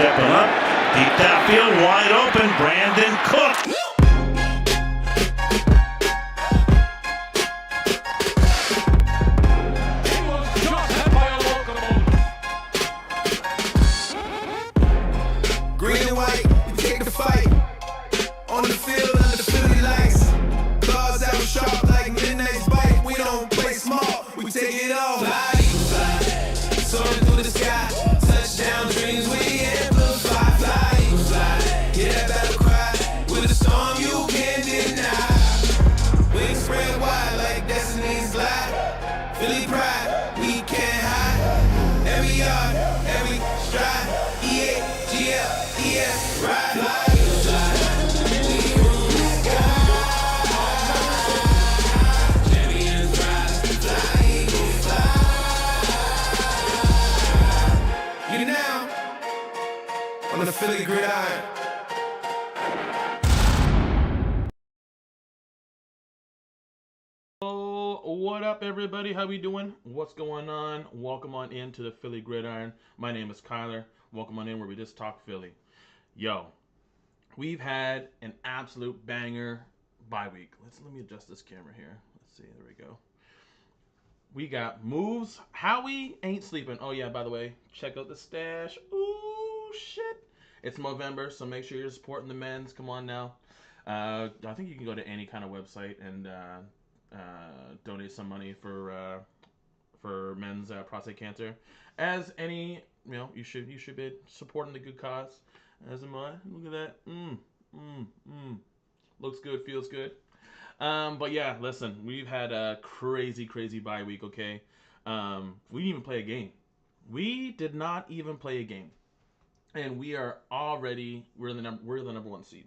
stepping up. Deep downfield, wide open, Brandon Cook. Green and white, we take the fight. On the field under the Philly lights. Claws out sharp like midnight's bite. We don't play small, we take it all. Fly, Eagles fly, soaring through the sky. Touchdown dreams we amplify. Fly, Eagles fly, hear that battle cry. With a storm you can't deny. Wings spread wide like destiny's glide. Philly pride, we can't hide. Every yard, every stride. EA-GL-ES, ride, fly, Eagles fly. We rule the sky. Champions rise, fly, Eagles fly. You now on the Philly Gridiron. What up, everybody? How we doing? What's going on? Welcome on into the Philly Gridiron. My name is Kyler. Welcome on in where we just talk Philly. Yo, we've had an absolute banger bye week. Let me adjust this camera here. Let's see. There we go. We got moves. Howie ain't sleeping. Oh yeah, by the way, check out the stash. Ooh, shit. It's Movember, so make sure you're supporting the men's. Come on now. I think you can go to any kind of website and donate some money for men's prostate cancer. As any, you should be supporting the good cause. As am I. Look at that. Looks good, feels good. But yeah, listen, we've had a crazy bye week. Okay, we didn't even play a game. We did not even play a game, and we're the number one seed.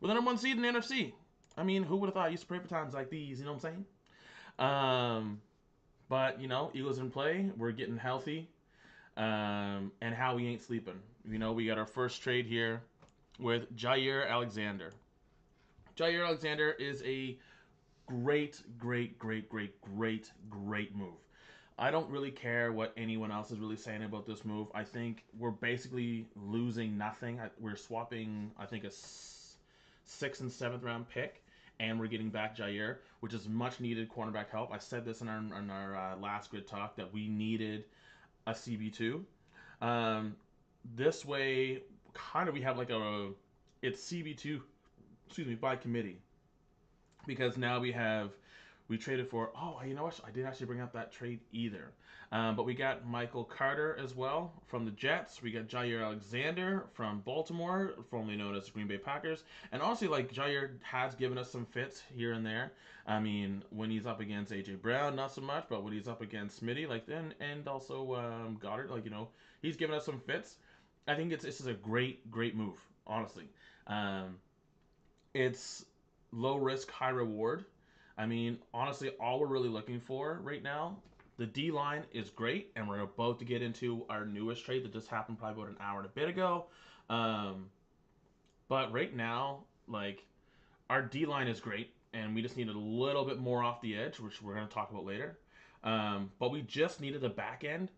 We're the number one seed in the NFC. I mean, who would have thought? I used to pray for times like these, you know what I'm saying? But, Eagles in play. We're getting healthy. And Howie ain't sleeping. We got our first trade here with Jaire Alexander. Jaire Alexander is a great move. I don't really care what anyone else is really saying about this move. I think we're basically losing nothing. We're swapping, I think, a 6th and 7th round pick. And we're getting back Jaire, which is much needed cornerback help. I said this in our last Grid Talk that we needed a CB2. This way, kind of we have like it's CB2, by committee. Because now we traded for, you know what, I didn't actually bring up that trade either. But we got Michael Carter as well from the Jets. We got Jaire Alexander from Baltimore, formerly known as the Green Bay Packers. And honestly, Jaire has given us some fits here and there. I mean, when he's up against A.J. Brown, not so much, but when he's up against Smitty, and also Goddard, he's given us some fits. I think this is a great move, honestly. It's low risk, high reward. I mean, honestly, all we're really looking for right now, the D-line is great, and we're about to get into our newest trade that just happened probably about an hour and a bit ago. But right now, our D-line is great, and we just needed a little bit more off the edge, which we're going to talk about later. But we just needed the back end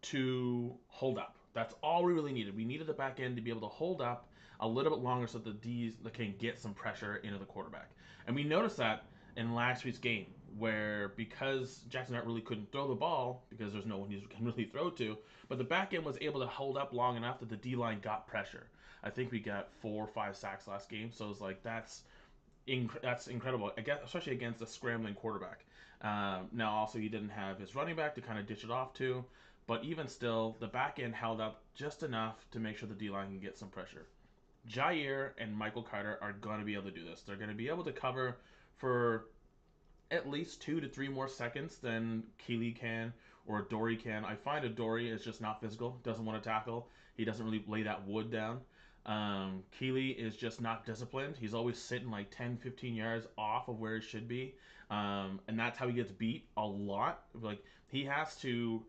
to hold up. That's all we really needed. We needed the back end to be able to hold up a little bit longer so that the D's can get some pressure into the quarterback. And we noticed that in last week's game, where because Jackson Hart really couldn't throw the ball because there's no one he can really throw to, but the back end was able to hold up long enough that the D-line got pressure. I think we got 4 or 5 sacks last game, so it's that's incredible, especially against a scrambling quarterback. Now also he didn't have his running back to kind of dish it off to, but even still, the back end held up just enough to make sure the D-line can get some pressure. Jaire and Michael Carter are going to be able to do this. They're going to be able to cover for at least 2 to 3 more seconds than Keeley can or Dory can. I find Dory is just not physical, doesn't want to tackle. He doesn't really lay that wood down. Keeley is just not disciplined. He's always sitting 10, 15 yards off of where he should be. And that's how he gets beat a lot. He has to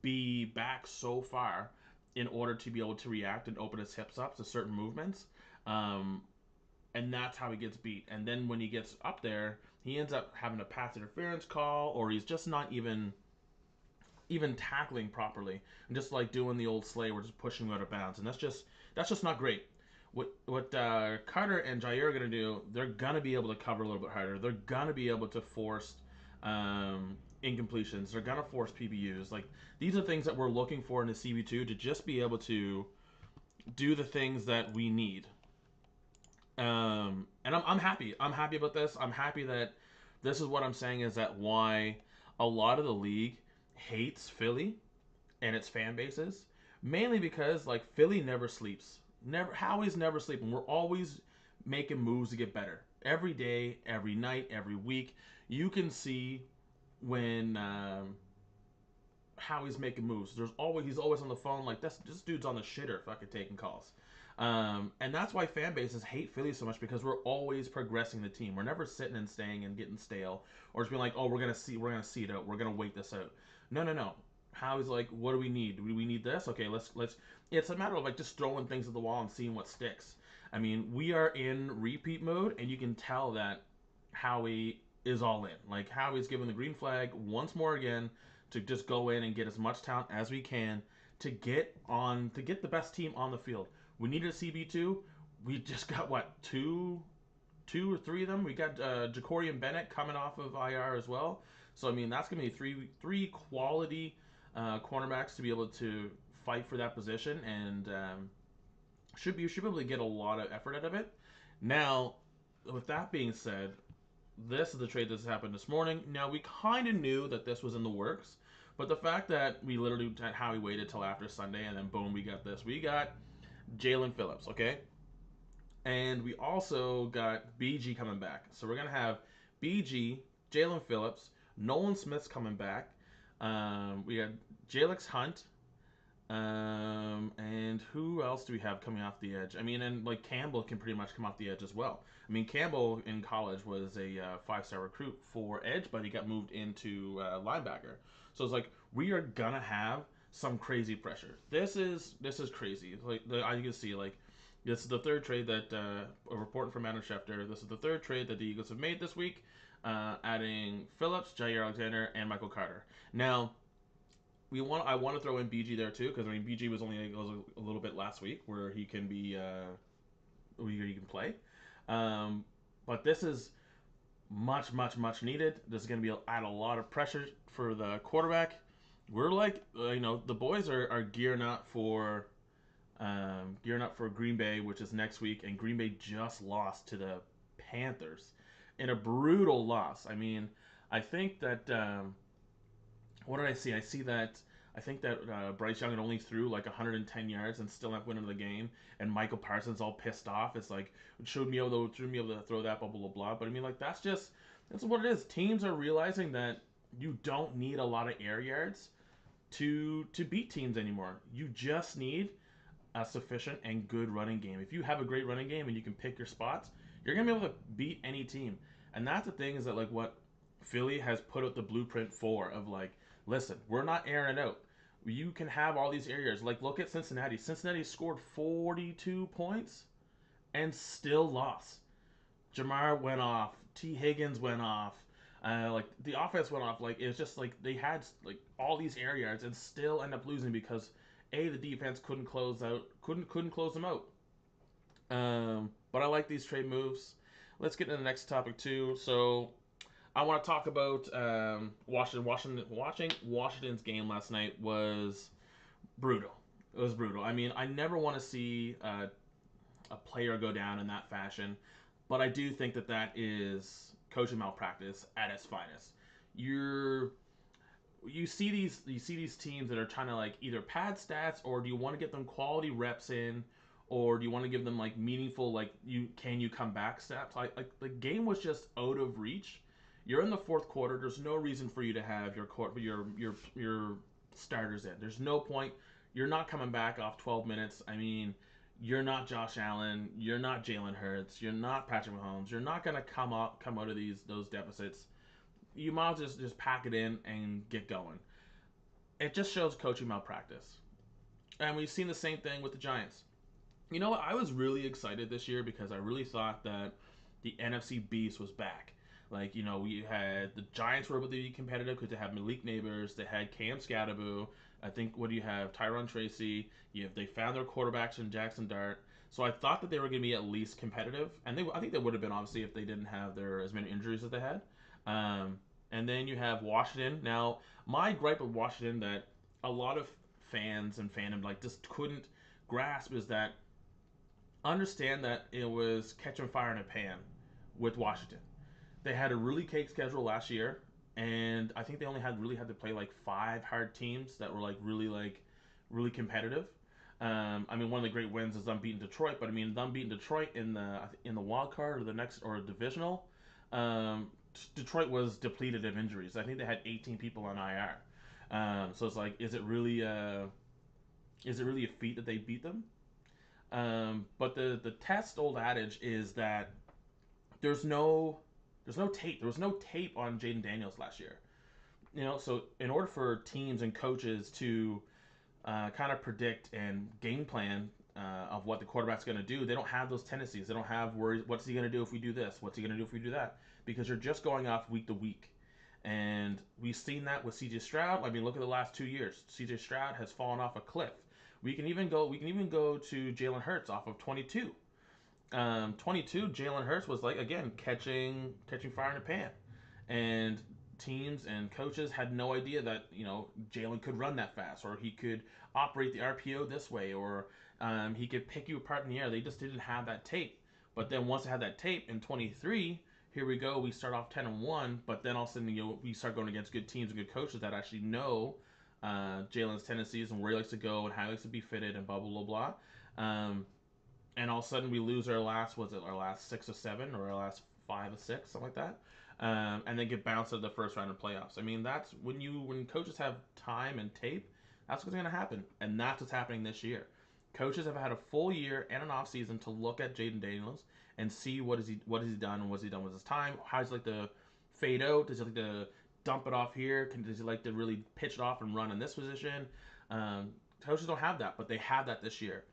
be back so far in order to be able to react and open his hips up to certain movements. And that's how he gets beat. And then when he gets up there, he ends up having a pass interference call, or he's just not even even tackling properly, and just like doing the old Slay, we're just pushing out of bounds, and that's just not great. What Carter and Jair are gonna do, they're gonna be able to cover a little bit harder. They're gonna be able to force incompletions. They're gonna force PBUs. Like these are things that we're looking for in the CB2 to just be able to do the things that we need. And I'm happy. I'm happy about this. I'm happy that this is what I'm saying is that why a lot of the league hates Philly and its fan bases, mainly because like Philly never sleeps. Never Howie's never sleeping. We're always making moves to get better. Every day, every night, every week. You can see when Howie's making moves. He's always on the phone like this dude's on the shitter fucking taking calls. And that's why fan bases hate Philly so much because we're always progressing the team. We're never sitting and staying and getting stale or just being like, oh, we're gonna see it out. We're gonna wait this out. No, no, no. Howie's like, what do we need? Do we need this? Okay, let's. It's a matter of like just throwing things at the wall and seeing what sticks. I mean, we are in repeat mode, and you can tell that Howie is all in. Like Howie's giving the green flag once more again to just go in and get as much talent as we can to get the best team on the field. We needed a CB2. We just got what two or three of them. We got Jacorian Bennett coming off of IR as well. So I mean that's gonna be three quality cornerbacks to be able to fight for that position, and should be able to get a lot of effort out of it. Now, with that being said, this is the trade that's happened this morning. Now we kind of knew that this was in the works, but the fact that we literally how we waited till after Sunday and then boom we got this. We got Jalen Phillips, okay? And we also got BG coming back. So we're going to have BG, Jalen Phillips, Nolan Smith's coming back. We got Jalix Hunt. And who else do we have coming off the edge? I mean, and like Campbell can pretty much come off the edge as well. I mean, Campbell in college was a 5-star recruit for edge, but he got moved into linebacker. So it's like we are gonna have some crazy pressure. This is crazy. Like you can see, like this is the third trade that a report from Adam Schefter. This is the third trade that the Eagles have made this week, adding Phillips, Jair Alexander, and Michael Carter. Now, I want to throw in BG there too because I mean BG was only a little bit last week where he can be where he can play, but this is much needed. This is going to be add a lot of pressure for the quarterback. We're like the boys are gearing up for Green Bay, which is next week, and Green Bay just lost to the Panthers in a brutal loss. I mean, I think that. What did I see? I think that Bryce Young had only threw like 110 yards and still not winning the game, and Michael Parsons all pissed off. It's like showed me able to throw that blah blah blah. But I mean, like that's what it is. Teams are realizing that you don't need a lot of air yards to beat teams anymore. You just need a sufficient and good running game. If you have a great running game and you can pick your spots, you're gonna be able to beat any team. And that's the thing is that like what Philly has put out the blueprint for of like. Listen, we're not airing it out. You can have all these areas. Like, look at Cincinnati. Cincinnati scored 42 points and still lost. Jamar went off. T. Higgins went off. Like, the offense went off. Like, it was just like they had like all these air yards and still end up losing because the defense couldn't close them out. But I like these trade moves. Let's get into the next topic too. So I want to talk about Washington. Watching Washington's game last night was brutal. It was brutal. I mean, I never want to see a player go down in that fashion, but I do think that is coaching malpractice at its finest. You see these teams that are trying to like either pad stats or do you want to get them quality reps in, or do you want to give them like meaningful like can you come back stats? Like the game was just out of reach. You're in the fourth quarter. There's no reason for you to have your starters in. There's no point. You're not coming back off 12 minutes. I mean, you're not Josh Allen. You're not Jalen Hurts. You're not Patrick Mahomes. You're not gonna come out of those deficits. You might just pack it in and get going. It just shows coaching malpractice. And we've seen the same thing with the Giants. You know what? I was really excited this year because I really thought that the NFC Beast was back. Like, we had the Giants were able to be competitive because they have Malik Neighbors, they had Cam Scadaboo. I think, what do you have? Tyron Tracy. They found their quarterbacks in Jackson Dart. So I thought that they were going to be at least competitive, and I think they would have been, obviously, if they didn't have as many injuries as they had. And then you have Washington. Now, my gripe with Washington that a lot of fans and fandom like just couldn't grasp is that understand that it was catching fire in a pan with Washington. They had a really cake schedule last year, and I think they only had to play like 5 hard teams that were really competitive. I mean, one of the great wins is them beating Detroit, but I mean, them beating Detroit in the wild card or the next or divisional. Detroit was depleted of injuries. I think they had 18 people on IR. So it's like, is it really a feat that they beat them? But the test old adage is that there's no tape. There was no tape on Jaden Daniels last year. So in order for teams and coaches to kind of predict and game plan of what the quarterback's going to do, they don't have those tendencies. They don't have worries. What's he going to do if we do this? What's he going to do if we do that? Because you're just going off week to week. And we've seen that with CJ Stroud. I mean, look at the last 2 years. CJ Stroud has fallen off a cliff. We can even go to Jalen Hurts off of 22. 22, Jalen Hurts was like, again, catching fire in a pan. And teams and coaches had no idea that, Jalen could run that fast, or he could operate the RPO this way, or he could pick you apart in the air. They just didn't have that tape. But then once they had that tape in 23, here we go. We start off 10-1, but then all of a sudden, we start going against good teams and good coaches that actually know Jalen's tendencies and where he likes to go and how he likes to be fitted and blah blah blah blah. And all of a sudden we lose our last 6 or 7 or our last 5 or 6, something like that, and then get bounced out of the first round of playoffs. I mean, that's when coaches have time and tape, that's what's going to happen, and that's what's happening this year. Coaches have had a full year and an off season to look at Jaden Daniels and see what has he done and what's he done with his time. How does he like to fade out? Does he like to dump it off here? Does he like to really pitch it off and run in this position? Coaches don't have that, but they have that this year.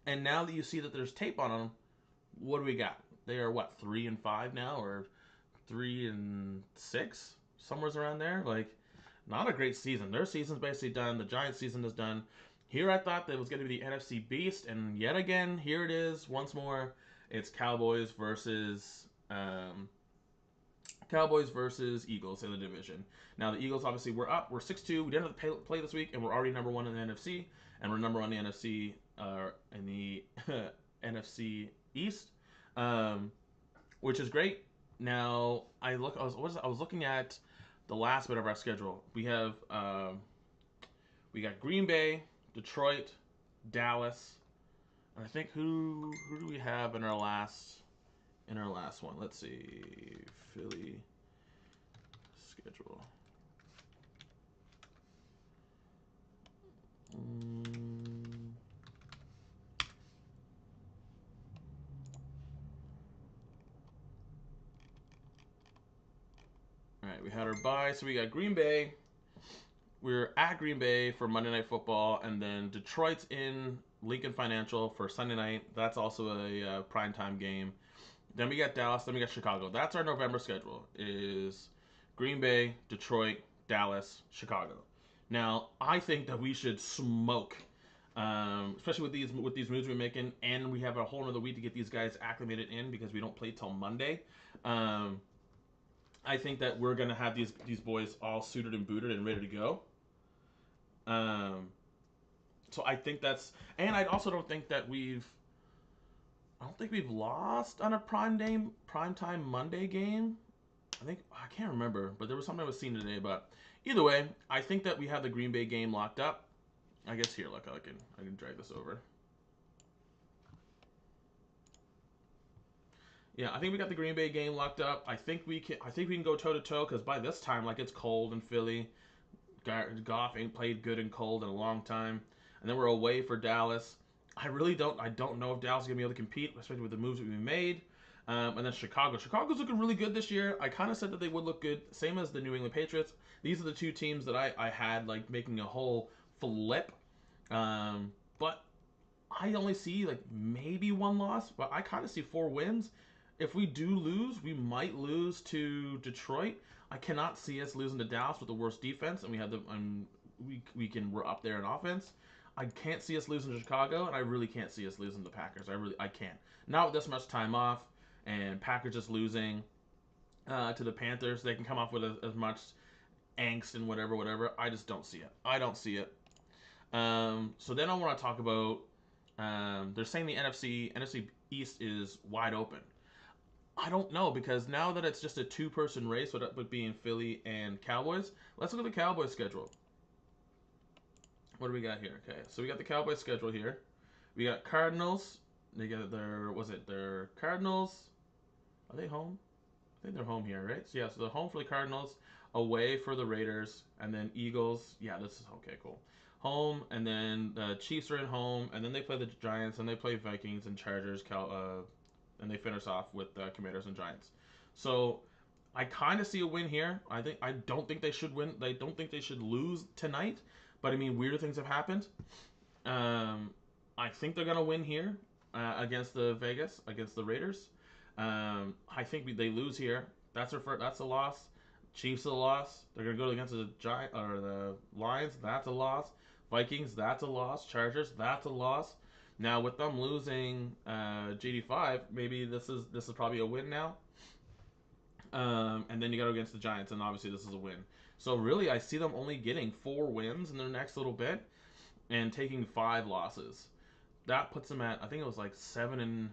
And now that you see that there's tape on them, what do we got? They are what, 3-5 now, or 3-6, somewhere around there. Like, not a great season. Their season's basically done. The Giants' season is done. Here I thought that it was going to be the NFC Beast, and yet again, here it is once more. It's Cowboys versus Eagles in the division. Now the Eagles, obviously, we're up. We're 6-2. We didn't have to play this week, and we're already number 1 in the NFC, and we're number 1 in the NFC in the NFC East, which is great. Now I was looking at the last bit of our schedule. We got Green Bay, Detroit, Dallas, and I think who do we have in our last one? Let's see, Philly schedule. All right, we had our bye, so we got Green Bay. We're at Green Bay for Monday Night Football, and then Detroit's in Lincoln Financial for Sunday night. That's also a primetime game. Then we got Dallas, then we got Chicago. That's our November schedule, is Green Bay, Detroit, Dallas, Chicago. Now, I think that we should smoke, especially with these moves we're making, and we have a whole another week to get these guys acclimated in because we don't play till Monday. I think that we're gonna have these boys all suited and booted and ready to go. So I think that's, and I also don't think that we've lost on a primetime Monday game. I can't remember, but there was something I was seeing today. But either way, I think that we have the Green Bay game locked up. I guess here, look, I can drag this over. Yeah, I think we got the Green Bay game locked up. I think we can go toe to toe because by this time, like, it's cold in Philly. Goff ain't played good and cold in a long time, and then we're away for Dallas. I don't know if Dallas is gonna be able to compete, especially with the moves that we made. And then Chicago's looking really good this year. I kind of said that they would look good, same as the New England Patriots. These are the two teams that I had like making a whole flip. But I only see like maybe 1 loss, but I kind of see 4 wins. If we do lose, we might lose to Detroit. I cannot see us losing to Dallas with the worst defense, and we have we're up there in offense. I can't see us losing to Chicago, and I really can't see us losing to the Packers. I can't. Not with this much time off, and Packers just losing to the Panthers. They can come off with as much angst and whatever. I just don't see it. I don't see it. So then I want to talk about. They're saying the NFC East is wide open. I don't know, because now that it's just a two-person race with being Philly and Cowboys, let's look at the Cowboys schedule. What do we got here? Okay, so we got the Cowboys schedule here. We got Cardinals. They got their Cardinals? Are they home? I think they're home here, right? So yeah, so they're home for the Cardinals, away for the Raiders, and then Eagles. Yeah, this is okay, cool. Home, and then the Chiefs are in home, and then they play the Giants, and they play Vikings and Chargers, and they finish off with Commanders and Giants. So I kind of see a win here. I don't think they should win. I don't think they should lose tonight. But I mean, weirder things have happened. I think they're gonna win here against the Raiders. I think they lose here. That's a loss. Chiefs a loss. They're gonna go against the the Lions. That's a loss. Vikings. That's a loss. Chargers. That's a loss. Now with them losing GD5, maybe this is probably a win now. And then you go against the Giants, and obviously this is a win. So really, I see them only getting 4 wins in their next little bit, and taking 5 losses. That puts them at, I think it was like 7-9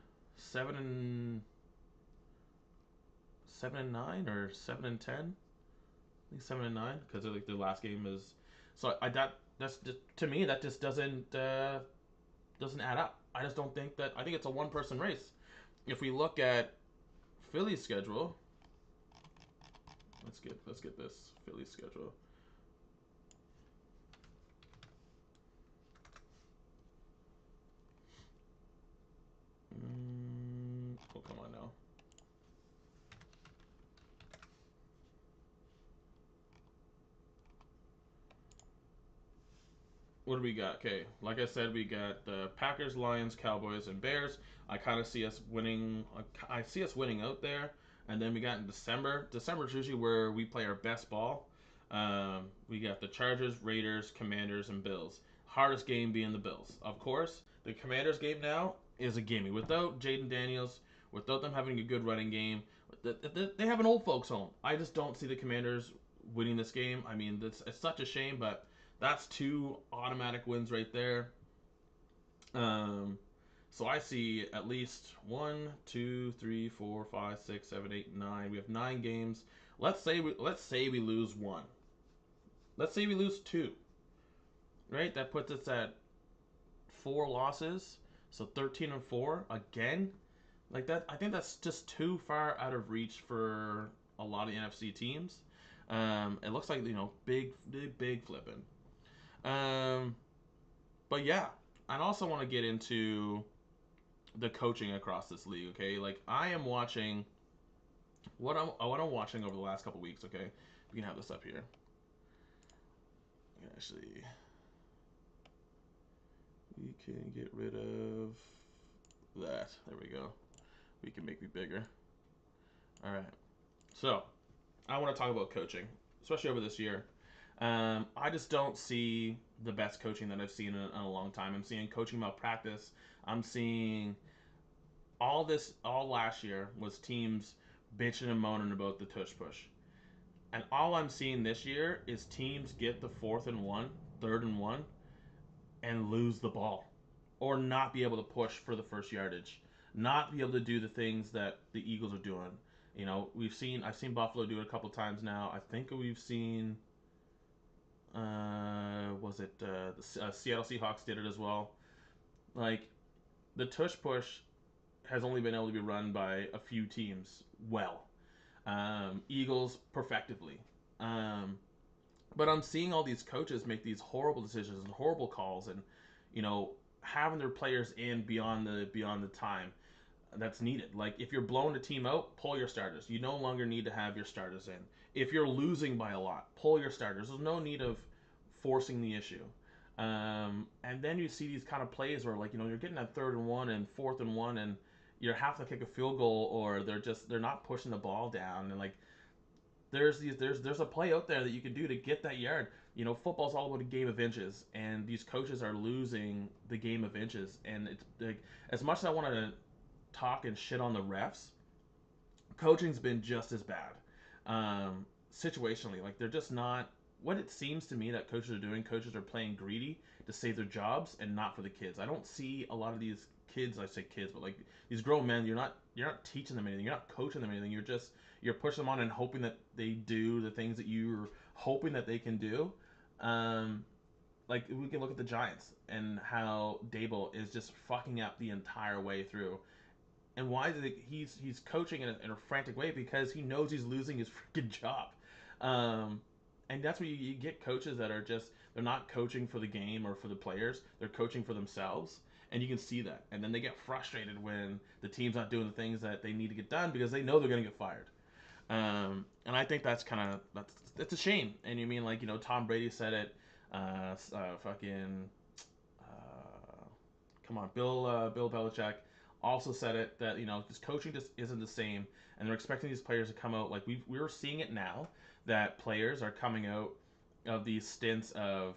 or 7-10. I think 7-9, because like their last game is. So that's just, to me, that just doesn't add up. I just don't think that. I think it's a one-person race. If we look at Philly's schedule, let's get this Philly schedule. Oh, come on now. What do we got? Okay, like I said, we got the Packers, Lions, Cowboys, and Bears. I kind of see us winning. I see us winning out there. And then we got in December. December is usually where we play our best ball. We got the Chargers, Raiders, Commanders, and Bills. Hardest game being the Bills. Of course, the Commanders game now is a gimme. Without Jaden Daniels, without them having a good running game, they have an old folks home. I just don't see the Commanders winning this game. I mean, it's such a shame, but that's 2 automatic wins right there. So I see at least 1, 2, 3, 4, 5, 6, 7, 8, 9. We have 9 games. Let's say we lose 1. Let's say we lose 2. Right? That puts us at 4 losses. So 13-4 again. Like that, I think that's just too far out of reach for a lot of the NFC teams. It looks like, big flipping. But yeah, I also want to get into the coaching across this league. Okay, like I am watching what I'm watching over the last couple weeks. Okay, we can have this up here. Actually, we can get rid of that. There we go. We can make it bigger. All right. So I want to talk about coaching, especially over this year. I just don't see the best coaching that I've seen in a long time. I'm seeing coaching malpractice. I'm seeing all last year was teams bitching and moaning about the tush push. And all I'm seeing this year is teams get the 4th and 1, 3rd and 1, and lose the ball. Or not be able to push for the first yardage. Not be able to do the things that the Eagles are doing. I've seen Buffalo do it a couple times now. I think we've seen the Seattle Seahawks did it as well. Like, the tush push has only been able to be run by a few teams well. Eagles perfectively. But I'm seeing all these coaches make these horrible decisions and horrible calls, and having their players in beyond the time that's needed. Like, if you're blowing a team out, pull your starters. You no longer need to have your starters in. If you're losing by a lot, pull your starters. There's no need of forcing the issue. And then you see these kind of plays where, you're getting that 3rd and 1 and 4th and 1, and you're having to kick a field goal, or they're not pushing the ball down, and like there's a play out there that you can do to get that yard. You know, football's all about a game of inches, and these coaches are losing the game of inches. And it's like, as much as I want to talk and shit on the refs, coaching's been just as bad. Situationally, like they're just not what it seems to me that coaches are doing. Coaches are playing greedy to save their jobs and not for the kids. I don't see a lot of these kids, I say kids, but like these grown men, you're not teaching them anything, you're not coaching them anything, you're pushing them on and hoping that they do the things that you're hoping that they can do. Like we can look at the Giants and how Dable is just fucking up the entire way through. And why is it he's coaching in a frantic way? Because he knows he's losing his freaking job. And that's where you get coaches that are just, they're not coaching for the game or for the players, they're coaching for themselves. And you can see that. And then they get frustrated when the team's not doing the things that they need to get done because they know they're going to get fired. And I think that's a shame. And you mean, like, you know, Tom Brady said it, Bill Belichick also said it, that, you know, this coaching just isn't the same, and they're expecting these players to come out, like we're seeing it now, that players are coming out of these stints of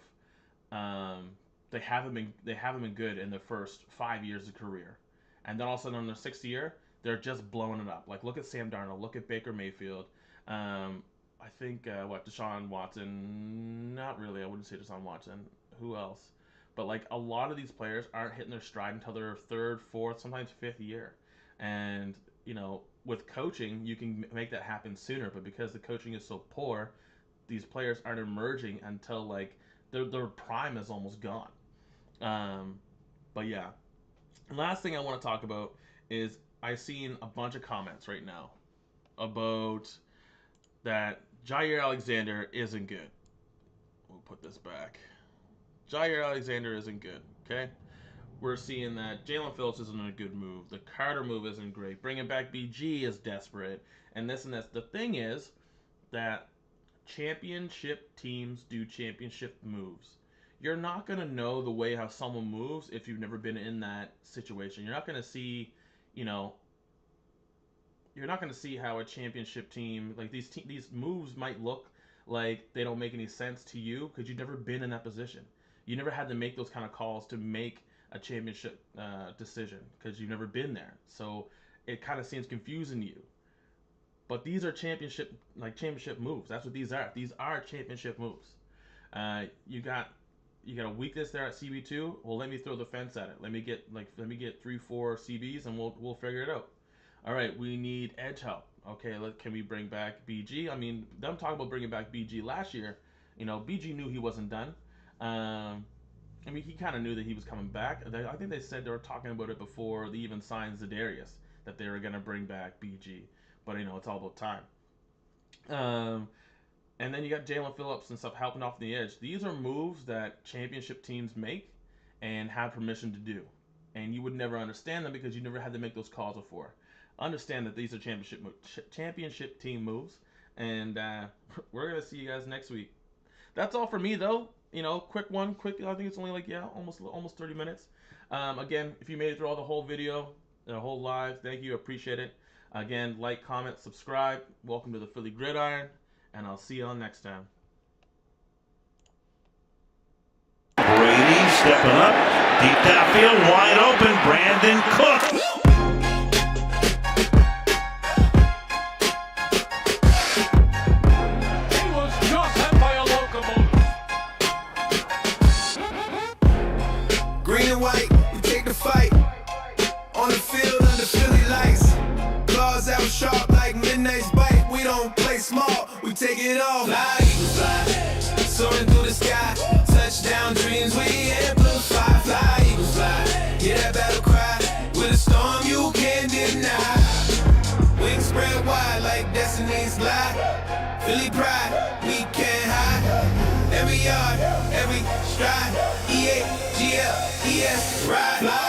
they haven't been good in the first 5 years of career, and then all of a sudden in their sixth year they're just blowing it up. Like, look at Sam Darnold, look at Baker Mayfield. I think Deshaun Watson, not really, I wouldn't say Deshaun Watson. Who else? But like a lot of these players aren't hitting their stride until their third, fourth, sometimes fifth year. And, you know, with coaching, you can make that happen sooner. But because the coaching is so poor, these players aren't emerging until like their prime is almost gone. But yeah. Last thing I want to talk about is I've seen a bunch of comments right now about that Jair Alexander isn't good. We'll put this back. Jair Alexander isn't good, okay? We're seeing that Jalen Phillips isn't a good move. The Carter move isn't great. Bringing back BG is desperate. And this and this. The thing is that championship teams do championship moves. You're not going to know the way how someone moves if you've never been in that situation. You're not going to see, you know, you're not going to see how a championship team, like these moves might look like they don't make any sense to you because you've never been in that position. You never had to make those kind of calls to make a championship decision because you've never been there. So it kind of seems confusing to you. But these are championship moves. That's what these are. These are championship moves. You got a weakness there at CB2. Well, let me throw the fence at it. Let me get 3-4 CBs and we'll figure it out. All right, we need edge help. Okay, can we bring back BG? I mean, them talking about bringing back BG last year. You know, BG knew he wasn't done. I mean, he kind of knew that he was coming back. I think they said they were talking about it before they even signed Za'Darius, that they were going to bring back BG. But, you know, it's all about time. And then you got Jalen Phillips and stuff helping off the edge. These are moves that championship teams make and have permission to do. And you would never understand them because you never had to make those calls before. Understand that these are championship team moves. And we're going to see you guys next week. That's all for me, though. You know, quick. I think it's only like, almost 30 minutes. Again, if you made it through all the whole video, the whole live, thank you. Appreciate it. Again, like, comment, subscribe. Welcome to the Philly Gridiron, and I'll see y'all next time. Brady stepping up, deep downfield, wide open, Brandon Cook. Green and white, we take the fight. On the field under Philly lights. Claws out sharp like midnight's bite. We don't play small, we take it all. Fly, Eagles fly, soaring through the sky. Touchdown dreams we amplify. Fly, Eagles fly, hear that battle cry. With a storm you can't deny. Wings spread wide like destiny's glide. Philly pride, we can't hide. Every yard, every stride. EAGLES, ride.